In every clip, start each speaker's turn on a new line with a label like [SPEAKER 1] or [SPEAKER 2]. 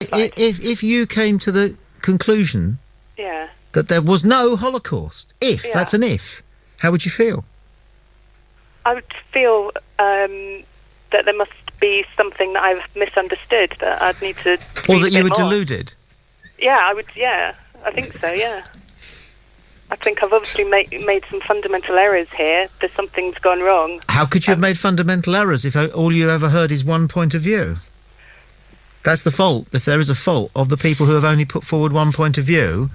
[SPEAKER 1] If you came to the conclusion that there was no Holocaust, that's an if, how would you feel?
[SPEAKER 2] I would feel that there must be something that I've misunderstood, that I'd need to...
[SPEAKER 1] Or that you were deluded?
[SPEAKER 2] Yeah, I would, I think so, yeah. I think I've obviously made some fundamental errors here. There's something's gone wrong.
[SPEAKER 1] How could you have made fundamental errors if all you ever heard is one point of view? That's the fault, if there is a fault, of the people who have only put forward one point of view,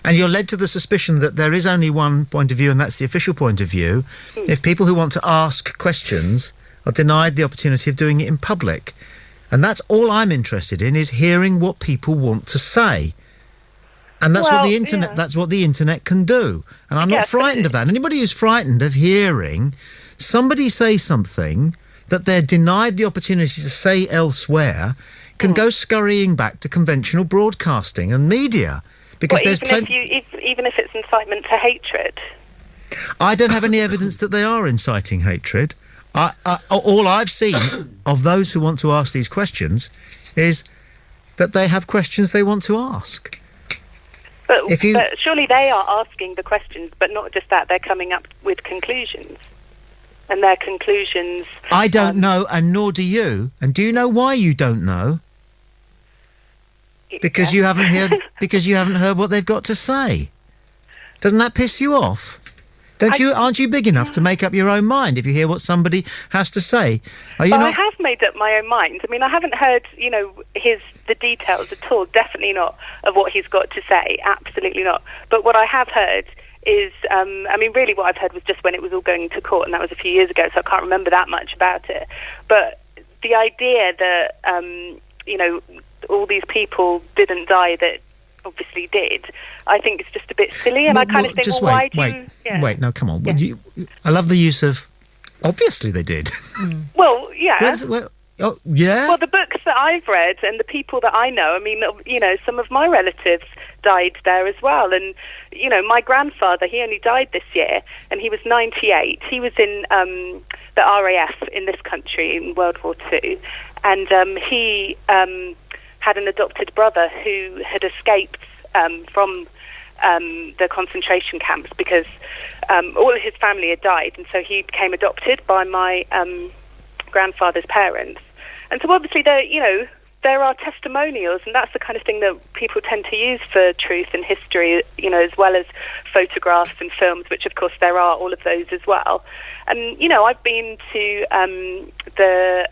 [SPEAKER 1] and you're led to the suspicion that there is only one point of view and that's the official point of view, if people who want to ask questions are denied the opportunity of doing it in public. And that's all I'm interested in, is hearing what people want to say. And that's what the internet. That's what the internet can do. And I'm not frightened of that. Anybody who's frightened of hearing somebody say something that they're denied the opportunity to say elsewhere can go scurrying back to conventional broadcasting and media, because there's plenty.
[SPEAKER 2] Even if it's incitement to hatred.
[SPEAKER 1] I don't have any evidence that they are inciting hatred. All I've seen of those who want to ask these questions is that they have questions they want to ask.
[SPEAKER 2] But surely they are asking the questions, but not just that, they're coming up with conclusions. And their conclusions...
[SPEAKER 1] I don't know, and nor do you. And do you know why you don't know? Because you haven't heard what they've got to say. Doesn't that piss you off? Aren't you big enough to make up your own mind if you hear what somebody has to say? I
[SPEAKER 2] have made up my own mind. I mean, I haven't heard, the details at all. Definitely not of what he's got to say. Absolutely not. But what I have heard is, really what I've heard was just when it was all going to court, and that was a few years ago, so I can't remember that much about it. But the idea that, all these people didn't die that obviously did, I think it's just a bit silly, and I kind of think, why do you... Yeah.
[SPEAKER 1] Wait, no, come on. Yeah. I love the use of, obviously they did.
[SPEAKER 2] Well, yeah.
[SPEAKER 1] Yeah?
[SPEAKER 2] Well, the books that I've read and the people that I know, some of my relatives died there as well, and, my grandfather, he only died this year, and he was 98. He was in the RAF in this country in World War II, and he had an adopted brother who had escaped from the concentration camps because all of his family had died, and so he became adopted by my grandfather's parents. And so obviously there are testimonials, and that's the kind of thing that people tend to use for truth and history, as well as photographs and films, which of course there are all of those as well. And, I've been to the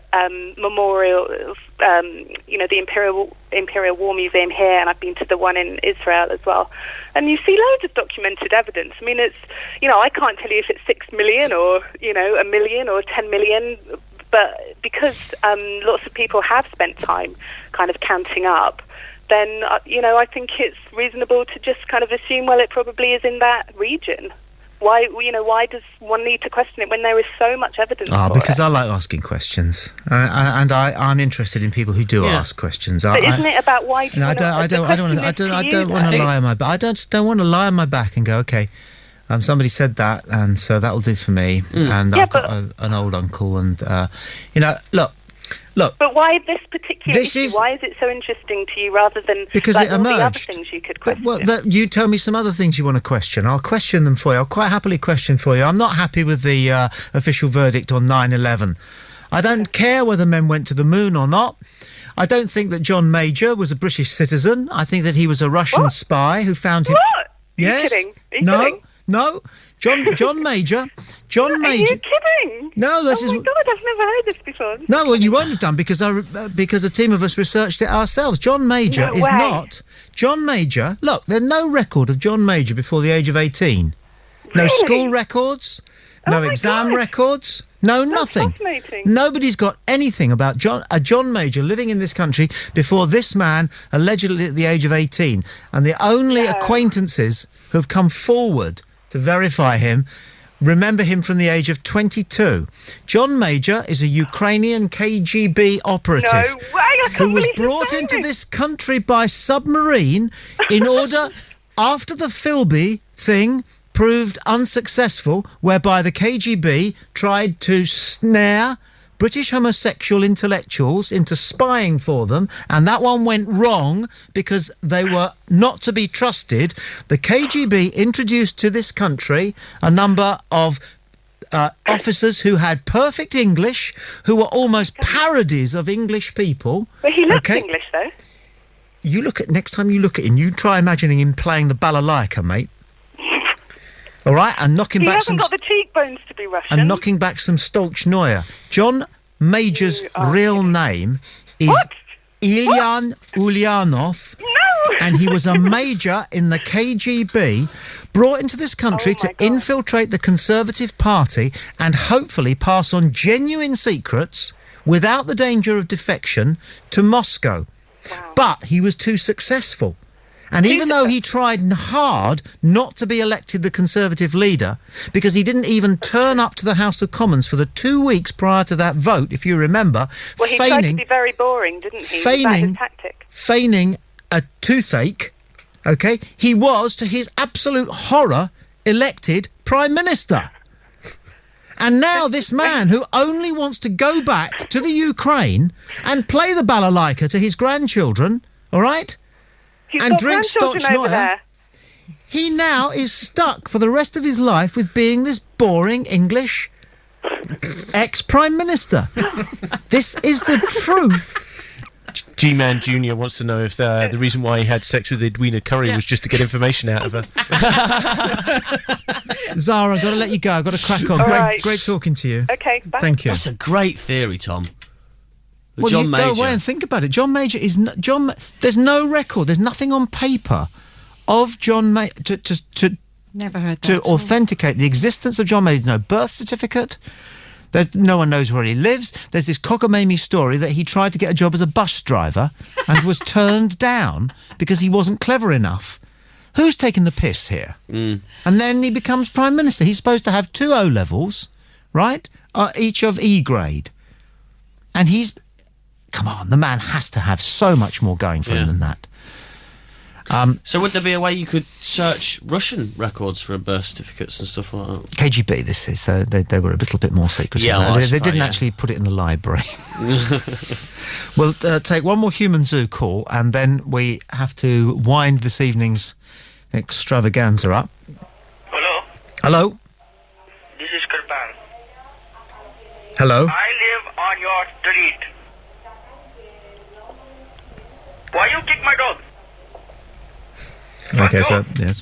[SPEAKER 2] memorial, the Imperial War Museum here, and I've been to the one in Israel as well. And you see loads of documented evidence. I mean, it's, I can't tell you if it's 6 million or, 1 million or 10 million, but because lots of people have spent time kind of counting up, then, I think it's reasonable to just kind of assume, well, it probably is in that region. Why does one need to question it when there is so much evidence for
[SPEAKER 1] because
[SPEAKER 2] it?
[SPEAKER 1] I like asking questions, and I'm interested in people who do ask questions.
[SPEAKER 2] But isn't it about why?
[SPEAKER 1] I don't want to lie on my back. I don't want to lie on my back and go, okay, somebody said that, and so that will do for me. And I've got an old uncle, and look.
[SPEAKER 2] But why this particular issue? Why is it so interesting to you rather than
[SPEAKER 1] because it emerged?
[SPEAKER 2] All the other things you could question?
[SPEAKER 1] You tell me some other things you want to question. I'll question them for you. I'll quite happily question for you. I'm not happy with the official verdict on 9/11. I don't care whether men went to the moon or not. I don't think that John Major was a British citizen. I think that he was a Russian spy who found him...
[SPEAKER 2] What?
[SPEAKER 1] Yes.
[SPEAKER 2] Are you kidding? Are you kidding?
[SPEAKER 1] No. John Major.
[SPEAKER 2] Are you kidding?
[SPEAKER 1] No, this is...
[SPEAKER 2] Oh my God, I've never heard this before.
[SPEAKER 1] No, well, you won't have done because a team of us researched it ourselves. John Major is not... John Major... Look, there's no record of John Major before the age of 18. No
[SPEAKER 2] Really?
[SPEAKER 1] school records, no exam records, no nothing.
[SPEAKER 2] Fascinating.
[SPEAKER 1] Nobody's got anything about John Major living in this country before this man, allegedly at the age of 18. And the only acquaintances who have come forward to verify him remember him from the age of 22. John Major is a Ukrainian KGB operative who was brought into this country by submarine in order, after the Philby thing proved unsuccessful, whereby the KGB tried to snare British homosexual intellectuals into spying for them, and that one went wrong because they were not to be trusted. The KGB introduced to this country a number of officers who had perfect English, who were almost parodies of English people.
[SPEAKER 2] But he looks English, though.
[SPEAKER 1] Next time you look at him, you try imagining him playing the balalaika, mate. All right, and knocking back some...
[SPEAKER 2] He hasn't got the cheekbones to be Russian.
[SPEAKER 1] And knocking back some Stolchnaya. John Major's real name is Ilyan Ulyanov.
[SPEAKER 2] No!
[SPEAKER 1] And he was a major in the KGB, brought into this country to infiltrate the Conservative Party and hopefully pass on genuine secrets without the danger of defection to Moscow.
[SPEAKER 2] Wow.
[SPEAKER 1] But he was too successful. And even though he tried hard not to be elected the Conservative leader, because he didn't even turn up to the House of Commons for the 2 weeks prior to that vote, if you remember,
[SPEAKER 2] well, he tried to be very boring, didn't he? Was that his tactic?
[SPEAKER 1] Feigning a toothache, okay, he was, to his absolute horror, elected Prime Minister. And now this man who only wants to go back to the Ukraine and play the balalaika to his grandchildren, all right? And drink Stolchnaya, he now is stuck for the rest of his life with being this boring English ex-Prime Minister. This is the truth.
[SPEAKER 3] G-Man Jr. wants to know if the reason why he had sex with Edwina Curry was just to get information out of her.
[SPEAKER 1] Zara, I've got to let you go. I've got to crack on. Great talking to you.
[SPEAKER 2] Okay, bye.
[SPEAKER 1] Thank you.
[SPEAKER 4] That's a great theory, Tom.
[SPEAKER 1] Well,
[SPEAKER 4] John
[SPEAKER 1] you
[SPEAKER 4] Major.
[SPEAKER 1] go away and think about it. John Major is... there's no record. There's nothing on paper of John Major to
[SPEAKER 5] Never heard that
[SPEAKER 1] to authenticate the existence of John Major. There's no birth certificate. No one knows where he lives. There's this cockamamie story that he tried to get a job as a bus driver and was turned down because he wasn't clever enough. Who's taking the piss here? And then he becomes Prime Minister. He's supposed to have 2 O-levels, right? Each of E grade. And he's... Come on, the man has to have so much more going for him than that.
[SPEAKER 4] So would there be a way you could search Russian records for birth certificates and stuff like that?
[SPEAKER 1] KGB, this is. They were a little bit more secretive.
[SPEAKER 4] Yeah, well,
[SPEAKER 1] they didn't actually put it in the library. We'll take one more Human Zoo call, and then we have to wind this evening's extravaganza up.
[SPEAKER 6] Hello?
[SPEAKER 1] Hello?
[SPEAKER 6] This is Kirpan.
[SPEAKER 1] Hello?
[SPEAKER 6] I live on your street. Why you kick my dog?
[SPEAKER 1] Okay, so, yes.